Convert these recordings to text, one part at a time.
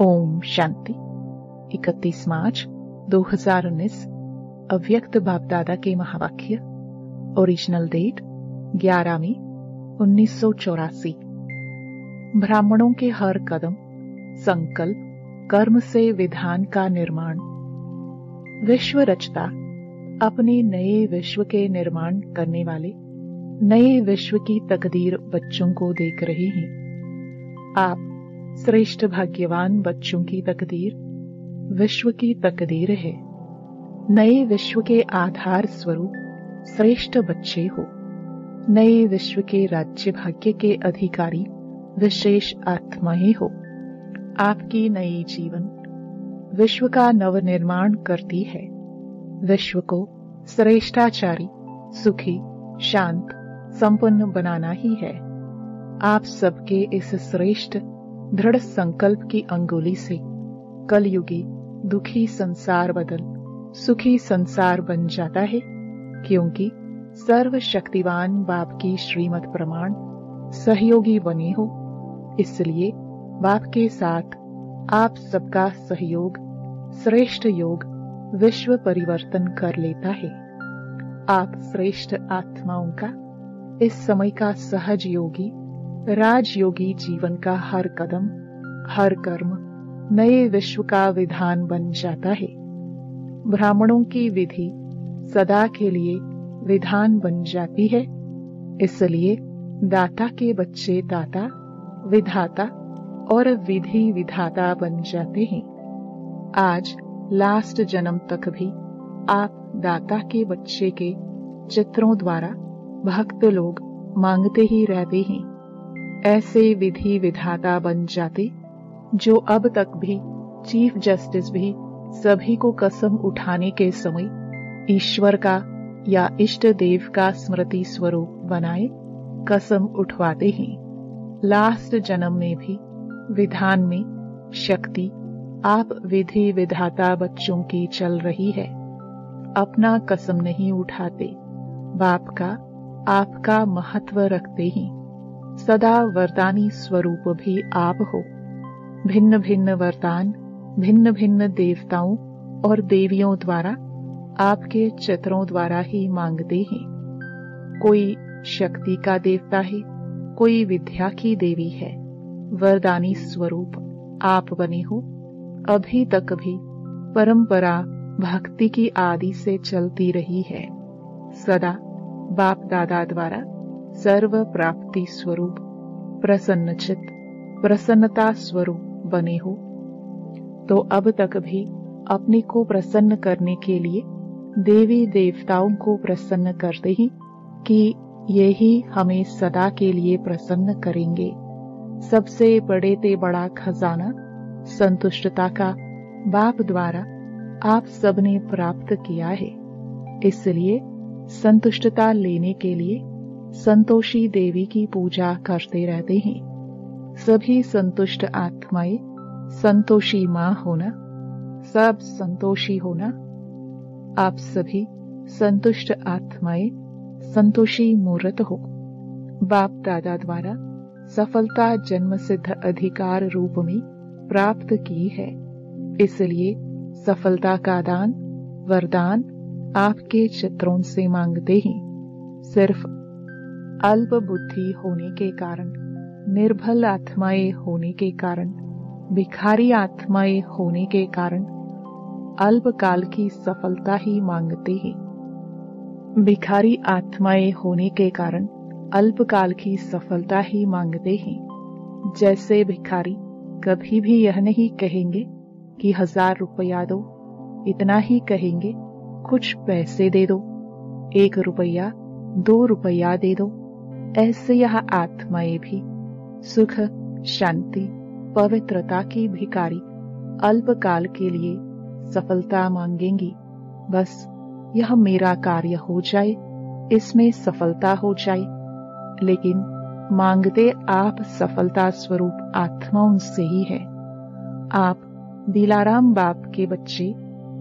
ओम शांति। 31 मार्च 2019 अव्यक्त बाप दादा के महावाक्य। ओरिजिनल डेट 11 मई 1984। ब्राह्मणों के हर कदम संकल्प कर्म से विधान का निर्माण। विश्व रचता अपने नए विश्व के निर्माण करने वाले नए विश्व की तकदीर बच्चों को देख रहे हैं। आप श्रेष्ठ भाग्यवान बच्चों की तकदीर विश्व की तकदीर है। नए विश्व के आधार स्वरूप श्रेष्ठ बच्चे हो। नए विश्व के राज्य भाग्य के अधिकारी विशेष आत्माएं हो। आपकी नई जीवन विश्व का नवनिर्माण करती है। विश्व को श्रेष्ठाचारी, सुखी, शांत, संपन्न बनाना ही है। आप सबके इस श्रेष्ठ दृढ़ संकल्प की अंगुली से कलयुगी दुखी संसार बदल सुखी संसार बन जाता है, क्योंकि सर्वशक्तिवान बाप की श्रीमत प्रमाण सहयोगी बने हो। इसलिए बाप के साथ आप सबका सहयोग श्रेष्ठ योग विश्व परिवर्तन कर लेता है। आप श्रेष्ठ आत्माओं का इस समय का सहज योगी राजयोगी जीवन का हर कदम हर कर्म नए विश्व का विधान बन जाता है। ब्राह्मणों की विधि सदा के लिए विधान बन जाती है। इसलिए दाता के बच्चे दाता, विधाता और विधि विधाता बन जाते हैं। आज लास्ट जन्म तक भी आप दाता के बच्चे के चित्रों द्वारा भक्त लोग मांगते ही रहते हैं। ऐसे विधि विधाता बन जाते जो अब तक भी चीफ जस्टिस भी सभी को कसम उठाने के समय ईश्वर का या इष्ट देव का स्मृति स्वरूप बनाए कसम उठवाते हैं। लास्ट जन्म में भी विधान में शक्ति आप विधि विधाता बच्चों की चल रही है। अपना कसम नहीं उठाते, बाप का आपका महत्व रखते हैं। सदा वरदानी स्वरूप भी आप हो। भिन्न भिन्न वरदान भिन्न भिन्न देवताओं और देवियों द्वारा आपके चित्रों द्वारा ही मांगते हैं। कोई शक्ति का देवता है, कोई विद्या की देवी है। वरदानी स्वरूप आप बने हो। अभी तक भी परंपरा भक्ति की आदि से चलती रही है। सदा बाप दादा द्वारा सर्व प्राप्ति स्वरूप प्रसन्नचित प्रसन्नता स्वरूप बने हो। तो अब तक भी अपने को प्रसन्न करने के लिए देवी देवताओं को प्रसन्न करते ही कि यही हमें सदा के लिए प्रसन्न करेंगे। सबसे बड़े ते बड़ा खजाना संतुष्टता का बाप द्वारा आप सबने प्राप्त किया है। इसलिए संतुष्टता लेने के लिए संतोषी देवी की पूजा करते रहते हैं। सभी संतुष्ट आत्माएं संतोषी मां होना, सब संतोषी होना। आप सभी संतुष्ट आत्माएं संतोषी मूर्त हो। बाप दादा द्वारा सफलता जन्म सिद्ध अधिकार रूप में प्राप्त की है। इसलिए सफलता का दान वरदान आपके चित्रों से मांगते हैं। सिर्फ अल्प बुद्धि होने के कारण, निर्बल आत्माएं होने के कारण, भिखारी आत्माएं होने के कारण अल्पकाल की सफलता ही मांगते हैं। भिखारी आत्माएं होने के कारण अल्पकाल की सफलता ही मांगते हैं। जैसे भिखारी कभी भी यह नहीं कहेंगे कि 1000 रुपया दो, इतना ही कहेंगे कुछ पैसे दे दो, 1 रुपया 2 रुपया दे दो। ऐसे यह आत्माएं भी सुख शांति पवित्रता की भिखारी अल्पकाल के लिए सफलता मांगेंगी। बस यह मेरा कार्य हो जाए, इसमें सफलता हो जाए। लेकिन मांगते आप सफलता स्वरूप आत्माओं से ही है। आप दिलाराम बाप के बच्चे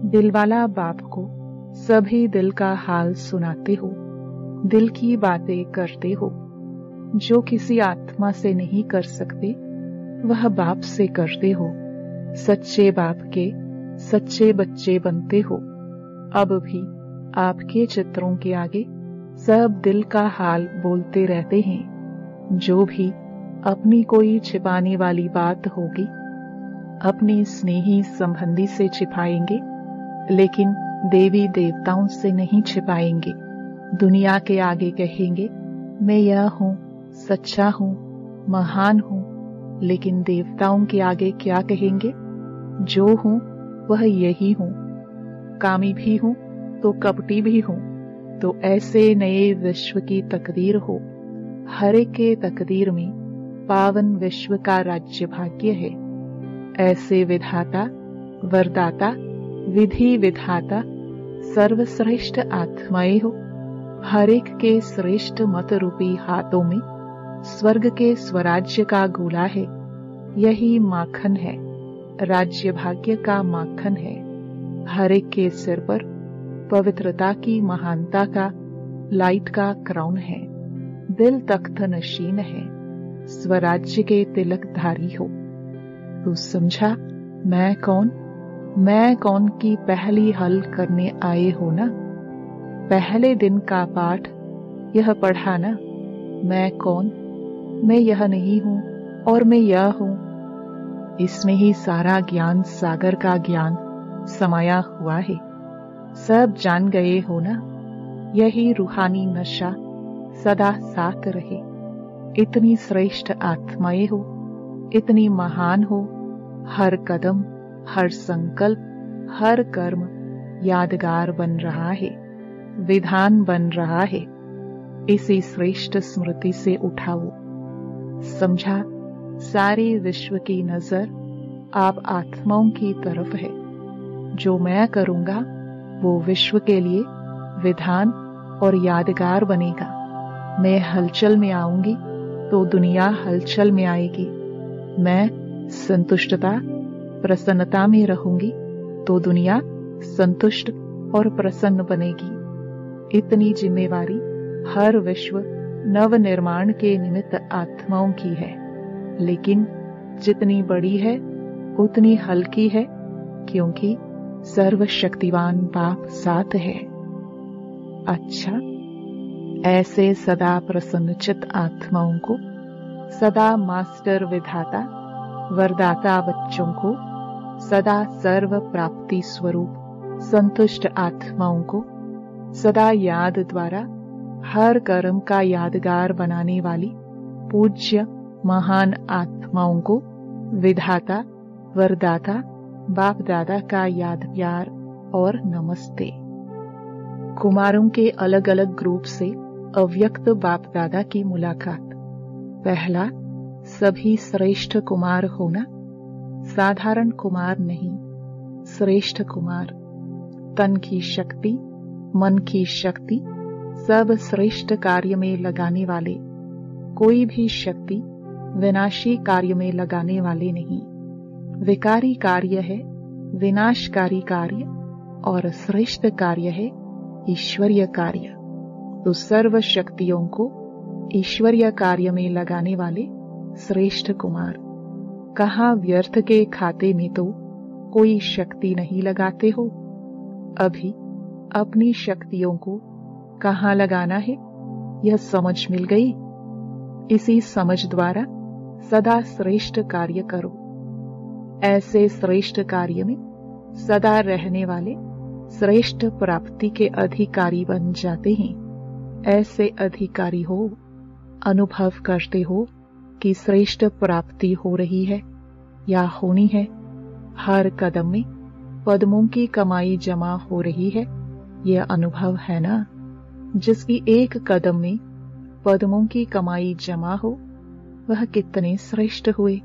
दिलवाला बाप को सभी दिल का हाल सुनाते हो, दिल की बातें करते हो। जो किसी आत्मा से नहीं कर सकते वह बाप से करते हो। सच्चे बाप के सच्चे बच्चे बनते हो। अब भी आपके चित्रों के आगे सब दिल का हाल बोलते रहते हैं। जो भी अपनी कोई छिपाने वाली बात होगी अपने स्नेही संबंधी से छिपाएंगे, लेकिन देवी देवताओं से नहीं छिपाएंगे। दुनिया के आगे कहेंगे मैं यह हूं, सच्चा हूं, महान हूं, लेकिन देवताओं के आगे क्या कहेंगे? जो हूं वह यही हूं, कामी भी हूं तो कपटी भी हूं। तो ऐसे नए विश्व की तकदीर हो। हर एक के तकदीर में पावन विश्व का राज्य भाग्य है। ऐसे विधाता, वरदाता, विधि विधाता, सर्वश्रेष्ठ आत्माएं हो। हर एक के श्रेष्ठ मत रूपी हाथों में स्वर्ग के स्वराज्य का गोला है। यही माखन है, राज्य भाग्य का माखन है। हर एक के सिर पर पवित्रता की महानता का लाइट का क्राउन है। दिल तख्त नशीन है, स्वराज्य के तिलकधारी हो। तू समझा मैं कौन? मैं कौन की पहली हल करने आए हो ना। पहले दिन का पाठ यह पढ़ा ना, मैं कौन, मैं यह नहीं हूं और मैं यह हूं। इसमें ही सारा ज्ञान सागर का ज्ञान समाया हुआ है। सब जान गए हो ना। यही रूहानी नशा सदा साथ रहे। इतनी श्रेष्ठ आत्माएं हो, इतनी महान हो। हर कदम, हर संकल्प, हर कर्म यादगार बन रहा है, विधान बन रहा है। इसी श्रेष्ठ स्मृति से उठाओ। समझा सारे विश्व की नजर आप आत्माओं की तरफ है। जो मैं करूंगा वो विश्व के लिए विधान और यादगार बनेगा। मैं हलचल में आऊंगी तो दुनिया हलचल में आएगी। मैं संतुष्टता, प्रसन्नता में रहूंगी तो दुनिया संतुष्ट और प्रसन्न बनेगी। इतनी जिम्मेवारी हर विश्व नव निर्माण के निमित्त आत्माओं की है, लेकिन जितनी बड़ी है उतनी हल्की है, क्योंकि सर्वशक्तिवान बाप साथ है। अच्छा, ऐसे सदा प्रसन्नचित आत्माओं को, सदा मास्टर विधाता वरदाता बच्चों को, सदा सर्व प्राप्ति स्वरूप संतुष्ट आत्माओं को, सदा याद द्वारा हर कर्म का यादगार बनाने वाली पूज्य महान आत्माओं को विधाता, वरदाता, बाप दादा का याद प्यार और नमस्ते। कुमारों के अलग अलग ग्रुप से अव्यक्त बाप दादा की मुलाकात। पहला, सभी श्रेष्ठ कुमार होना। साधारण कुमार नहीं, श्रेष्ठ कुमार। तन की शक्ति, मन की शक्ति सब श्रेष्ठ कार्य में लगाने वाले। कोई भी शक्ति विनाशी कार्य में लगाने वाले नहीं। विकारी कार्य है विनाशकारी कार्य, और श्रेष्ठ कार्य है ईश्वरीय कार्य। तो सर्व शक्तियों को ईश्वरीय कार्य में लगाने वाले श्रेष्ठ कुमार। कहाँ व्यर्थ के खाते में तो कोई शक्ति नहीं लगाते हो। अभी अपनी शक्तियों को कहाँ लगाना है यह समझ मिल गई। इसी समझ द्वारा सदा श्रेष्ठ कार्य करो। ऐसे श्रेष्ठ कार्य में सदा रहने वाले श्रेष्ठ प्राप्ति के अधिकारी बन जाते हैं। ऐसे अधिकारी हो, अनुभव करते हो कि श्रेष्ठ प्राप्ति हो रही है या होनी है। हर कदम में पद्मों की कमाई जमा हो रही है, यह अनुभव है ना। जिसकी एक कदम में पद्मों की कमाई जमा हो वह कितने श्रेष्ठ हुए।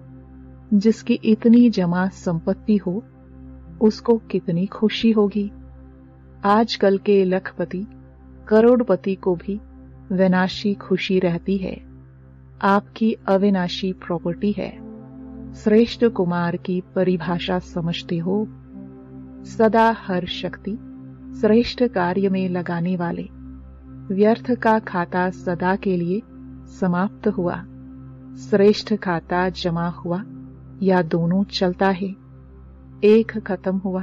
जिसकी इतनी जमा संपत्ति हो उसको कितनी खुशी होगी। आजकल के लखपति, करोड़पति को भी विनाशी खुशी रहती है। आपकी अविनाशी प्रॉपर्टी है। श्रेष्ठ कुमार की परिभाषा समझते हो। सदा हर शक्ति श्रेष्ठ कार्य में लगाने वाले। व्यर्थ का खाता सदा के लिए समाप्त हुआ। श्रेष्ठ खाता जमा हुआ या दोनों चलता है। एक खत्म हुआ,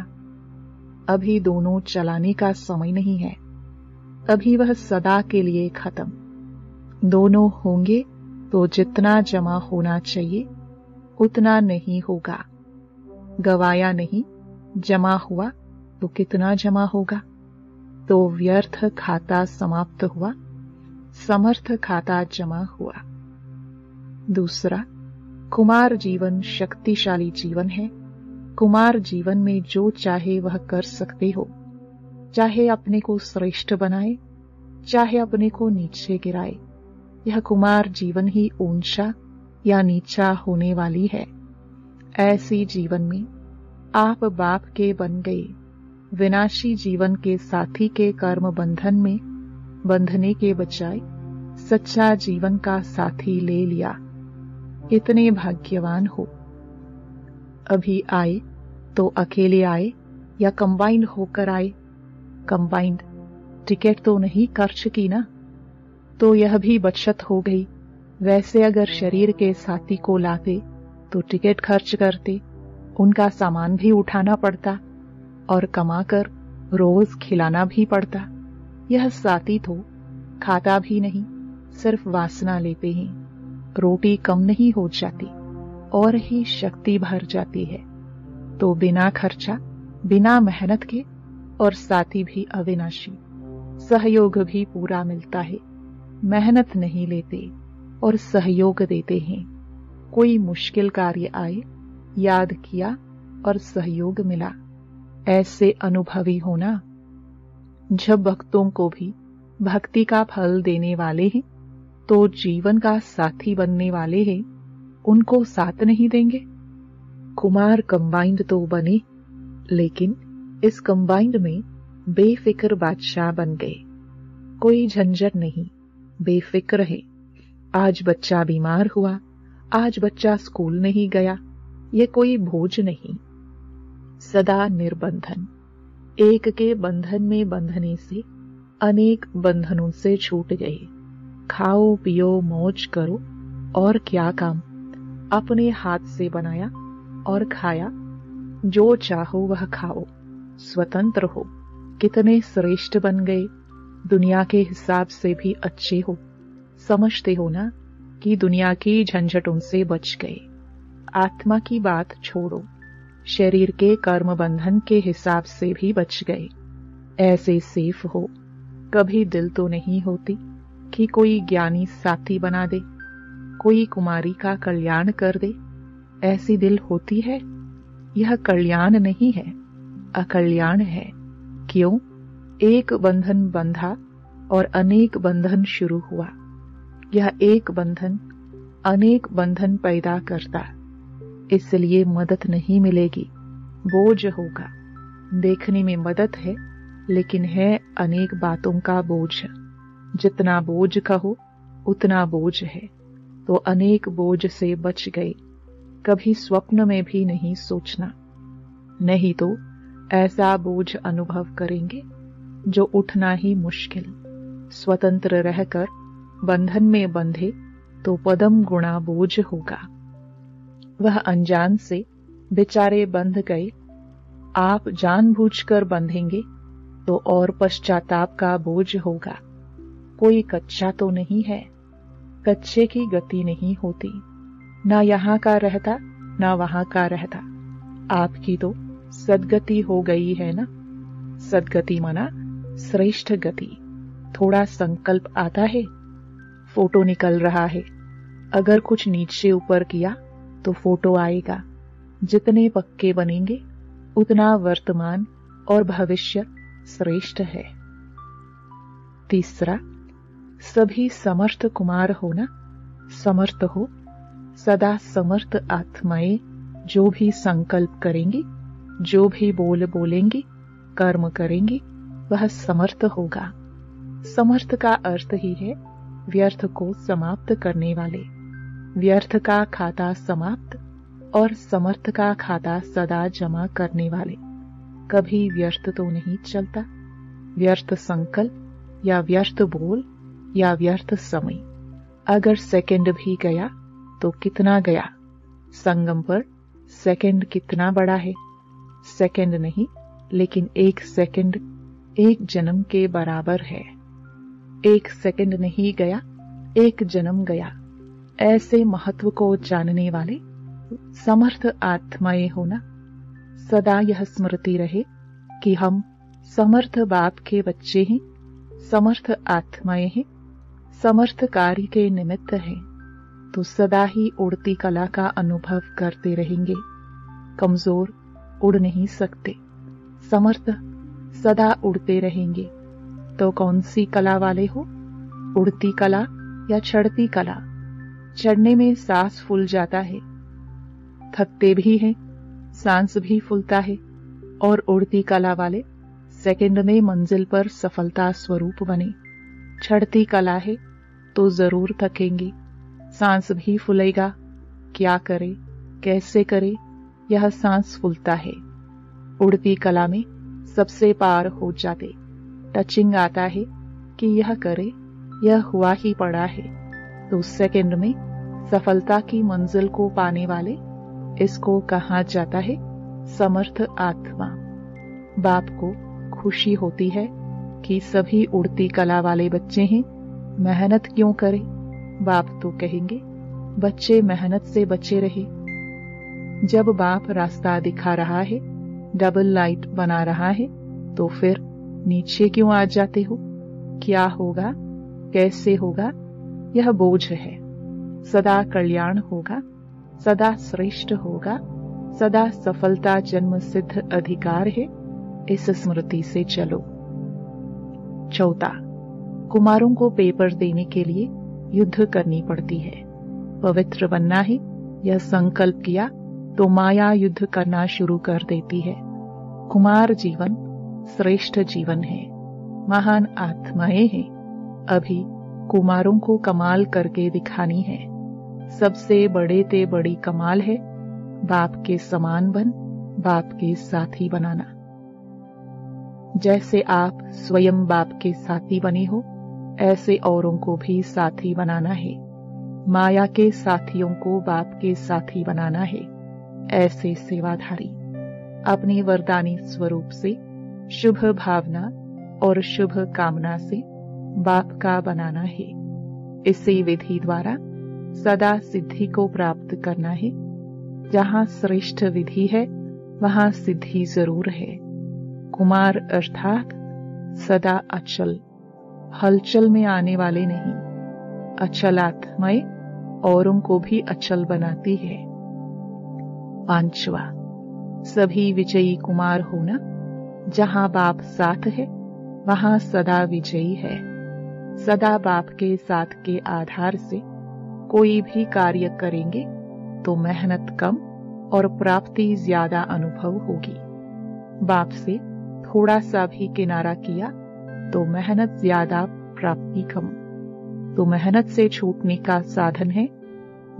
अभी दोनों चलाने का समय नहीं है, अभी वह सदा के लिए खत्म। दोनों होंगे तो जितना जमा होना चाहिए उतना नहीं होगा, गवाया नहीं, जमा हुआ तो कितना जमा होगा? तो व्यर्थ खाता समाप्त हुआ, समर्थ खाता जमा हुआ। दूसरा, कुमार जीवन शक्तिशाली जीवन है। कुमार जीवन में जो चाहे वह कर सकते हो, चाहे अपने को श्रेष्ठ बनाए, चाहे अपने को नीचे गिराए। यह कुमार जीवन ही ऊंचा या नीचा होने वाली है। ऐसी जीवन में आप बाप के बन गए, विनाशी जीवन के साथी के कर्म बंधन में बंधने के बजाय सच्चा जीवन का साथी ले लिया। इतने भाग्यवान हो। अभी आए तो अकेले आए या कंबाइंड होकर आए? कंबाइंड, टिकट तो नहीं खर्च की ना, तो यह भी बचत हो गई। वैसे अगर शरीर के साथी को लाते तो टिकट खर्च करते, उनका सामान भी उठाना पड़ता और कमाकर रोज खिलाना भी पड़ता। यह साथी तो खाता भी नहीं, सिर्फ वासना लेते हैं। रोटी कम नहीं हो जाती और ही शक्ति भर जाती है। तो बिना खर्चा, बिना मेहनत के, और साथी भी अविनाशी, सहयोग भी पूरा मिलता है। मेहनत नहीं लेते और सहयोग देते हैं। कोई मुश्किल कार्य आए, याद किया और सहयोग मिला। ऐसे अनुभवी होना। जब भक्तों को भी भक्ति का फल देने वाले हैं, तो जीवन का साथी बनने वाले हैं, उनको साथ नहीं देंगे? कुमार कंबाइंड तो बने, लेकिन इस कंबाइंड में बेफिक्र बादशाह बन गए। कोई झंझट नहीं, बेफिक्र है। आज बच्चा बीमार हुआ, आज बच्चा स्कूल नहीं गया, ये कोई बोझ नहीं। सदा निर्बंधन। एक के बंधन में बंधने से अनेक बंधनों से छूट गए। खाओ पियो मौज करो, और क्या काम। अपने हाथ से बनाया और खाया, जो चाहो वह खाओ, स्वतंत्र हो। कितने श्रेष्ठ बन गए, दुनिया के हिसाब से भी अच्छे हो। समझते हो ना कि दुनिया की झंझटों से बच गए। आत्मा की बात छोड़ो, शरीर के कर्म बंधन के हिसाब से भी बच गए। ऐसे सेफ हो। कभी दिल तो नहीं होती कि कोई ज्ञानी साथी बना दे, कोई कुमारी का कल्याण कर दे। ऐसी दिल होती है? यह कल्याण नहीं है, अकल्याण है। क्यों? एक बंधन बंधा और अनेक बंधन शुरू हुआ। यह एक बंधन अनेक बंधन पैदा करता, इसलिए मदद नहीं मिलेगी, बोझ होगा। देखने में मदद है, लेकिन है अनेक बातों का बोझ। जितना बोझ कहो उतना बोझ है। तो अनेक बोझ से बच गए। कभी स्वप्न में भी नहीं सोचना, नहीं तो ऐसा बोझ अनुभव करेंगे जो उठना ही मुश्किल। स्वतंत्र रहकर बंधन में बंधे तो पदम गुणा बोझ होगा। वह अनजान से बेचारे बंध गए, आप जानबूझकर बंधेंगे तो और पश्चाताप का बोझ होगा। कोई कच्चा तो नहीं है, कच्चे की गति नहीं होती। ना यहाँ का रहता ना वहां का रहता। आपकी तो सदगति हो गई है ना। सदगति माना श्रेष्ठ गति। थोड़ा संकल्प आता है, फोटो निकल रहा है। अगर कुछ नीचे ऊपर किया तो फोटो आएगा। जितने पक्के बनेंगे उतना वर्तमान और भविष्य श्रेष्ठ है। तीसरा, सभी समर्थ कुमार होना। समर्थ हो, सदा समर्थ आत्माएं जो भी संकल्प करेंगी, जो भी बोल बोलेंगी, कर्म करेंगी, वह समर्थ होगा। समर्थ का अर्थ ही है व्यर्थ को समाप्त करने वाले। व्यर्थ का खाता समाप्त और समर्थ का खाता सदा जमा करने वाले। कभी व्यर्थ तो नहीं चलता। व्यर्थ संकल्प या व्यर्थ बोल या व्यर्थ समय। अगर सेकंड भी गया तो कितना गया। संगम पर सेकंड कितना बड़ा है। सेकंड नहीं, लेकिन 1 सेकंड 1 जन्म के बराबर है। 1 सेकंड नहीं गया, 1 जन्म गया। ऐसे महत्व को जानने वाले समर्थ आत्माएं होना। सदा यह स्मृति रहे कि हम समर्थ बाप के बच्चे हैं, समर्थ आत्माएं हैं, समर्थ कार्य के निमित्त हैं, तो सदा ही उड़ती कला का अनुभव करते रहेंगे। कमजोर उड़ नहीं सकते, समर्थ सदा उड़ते रहेंगे। तो कौन सी कला वाले हो, उड़ती कला या चढ़ती कला? चढ़ने में सांस फूल जाता है, थकते भी हैं, सांस भी फूलता है। और उड़ती कला वाले सेकंड में मंजिल पर सफलता स्वरूप बने। चढ़ती कला है तो जरूर थकेंगे, सांस भी फूलेगा। क्या करे, कैसे करे, यह सांस फूलता है। उड़ती कला में सबसे पार हो जाते। टचिंग आता है कि यह करे, यह हुआ ही पड़ा है, तो सेकंड में सफलता की मंजिल को पाने वाले, इसको कहा जाता है समर्थ आत्मा। बाप को खुशी होती है कि सभी उड़ती कला वाले बच्चे हैं, मेहनत क्यों करें? बाप तो कहेंगे बच्चे मेहनत से बचे रहे। जब बाप रास्ता दिखा रहा है, डबल लाइट बना रहा है, तो फिर नीचे क्यों आ जाते हो? क्या होगा, कैसे होगा, यह बोझ है। सदा कल्याण होगा, सदा श्रेष्ठ होगा, सदा सफलता जन्म सिद्ध अधिकार है। इस स्मृति से चलो। चौथा, कुमारों को पेपर देने के लिए युद्ध करनी पड़ती है। पवित्र बनना है, यह संकल्प किया तो माया युद्ध करना शुरू कर देती है। कुमार जीवन श्रेष्ठ जीवन है, महान आत्माएं हैं। अभी कुमारों को कमाल करके दिखानी है। सबसे बड़े ते बड़ी कमाल है बाप के समान बन, बाप के साथी बनाना। जैसे आप स्वयं बाप के साथी बने हो, ऐसे औरों को भी साथी बनाना है। माया के साथियों को बाप के साथी बनाना है। ऐसे सेवाधारी अपने वरदानी स्वरूप से, शुभ भावना और शुभ कामना से बाप का बनाना है। इसी विधि द्वारा सदा सिद्धि को प्राप्त करना है। जहां श्रेष्ठ विधि है, वहां सिद्धि जरूर है। कुमार अर्थात सदा अचल, हलचल में आने वाले नहीं। अचल आत्माएं औरों को भी अचल बनाती है। पांचवा, सभी विजयी कुमार होना। जहां बाप साथ है, वहां सदा विजयी है। सदा बाप के साथ के आधार से कोई भी कार्य करेंगे तो मेहनत कम और प्राप्ति ज्यादा अनुभव होगी। बाप से थोड़ा सा भी किनारा किया तो मेहनत ज्यादा, प्राप्ति कम। तो मेहनत से छूटने का साधन है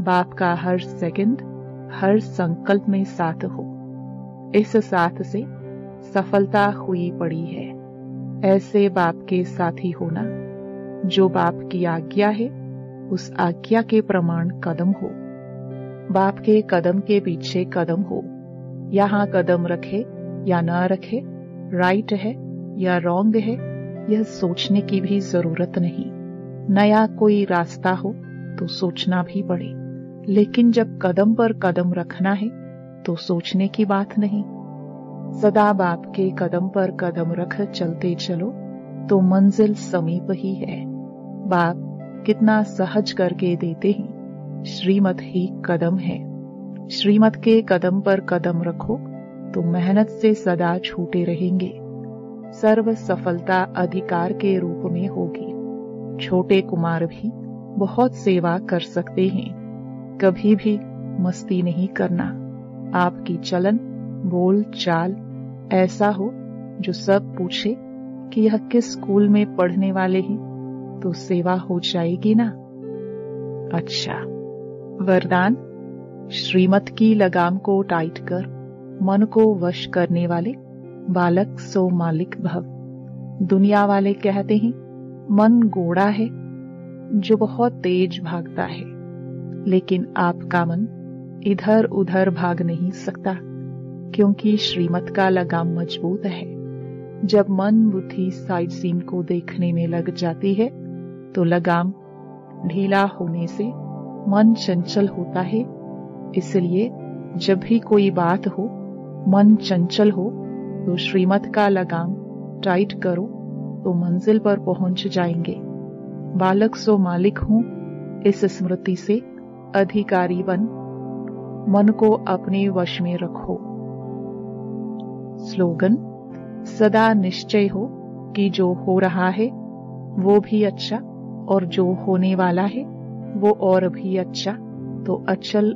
बाप का हर सेकंड, हर संकल्प में साथ हो। इस साथ से सफलता हुई पड़ी है। ऐसे बाप के साथी होना, जो बाप की आज्ञा है उस आज्ञा के प्रमाण कदम हो। बाप के कदम के पीछे कदम हो। यहाँ कदम रखे या ना रखे, राइट है या रॉन्ग है, यह सोचने की भी जरूरत नहीं। नया कोई रास्ता हो तो सोचना भी पड़े, लेकिन जब कदम पर कदम रखना है तो सोचने की बात नहीं। सदा बाप के कदम पर कदम रख चलते चलो तो मंजिल समीप ही है। बाप कितना सहज करके देते हैं। श्रीमत ही कदम है। श्रीमत के कदम पर कदम रखो तो मेहनत से सदा छूटे रहेंगे। सर्व सफलता अधिकार के रूप में होगी। छोटे कुमार भी बहुत सेवा कर सकते हैं। कभी भी मस्ती नहीं करना। आपकी चलन, बोल चाल ऐसा हो जो सब पूछे कि यह किस स्कूल में पढ़ने वाले हैं, तो सेवा हो जाएगी ना। अच्छा, वरदान, श्रीमत की लगाम को टाइट कर मन को वश करने वाले बालक सो मालिक भव। दुनिया वाले कहते हैं मन घोड़ा है जो बहुत तेज भागता है, लेकिन आपका मन इधर उधर भाग नहीं सकता। क्योंकि श्रीमत का लगाम मजबूत है। जब मन बुद्धि साइड सीन को देखने में लग जाती है तो लगाम ढीला होने से मन चंचल होता है। इसलिए जब भी कोई बात हो, मन चंचल हो, तो श्रीमत का लगाम टाइट करो तो मंजिल पर पहुंच जाएंगे। बालक सो मालिक हूं, इस स्मृति से अधिकारी बन मन को अपने वश में रखो। स्लोगन: सदा निश्चय हो कि जो हो रहा है वो भी अच्छा और जो होने वाला है वो और भी अच्छा। तो अचल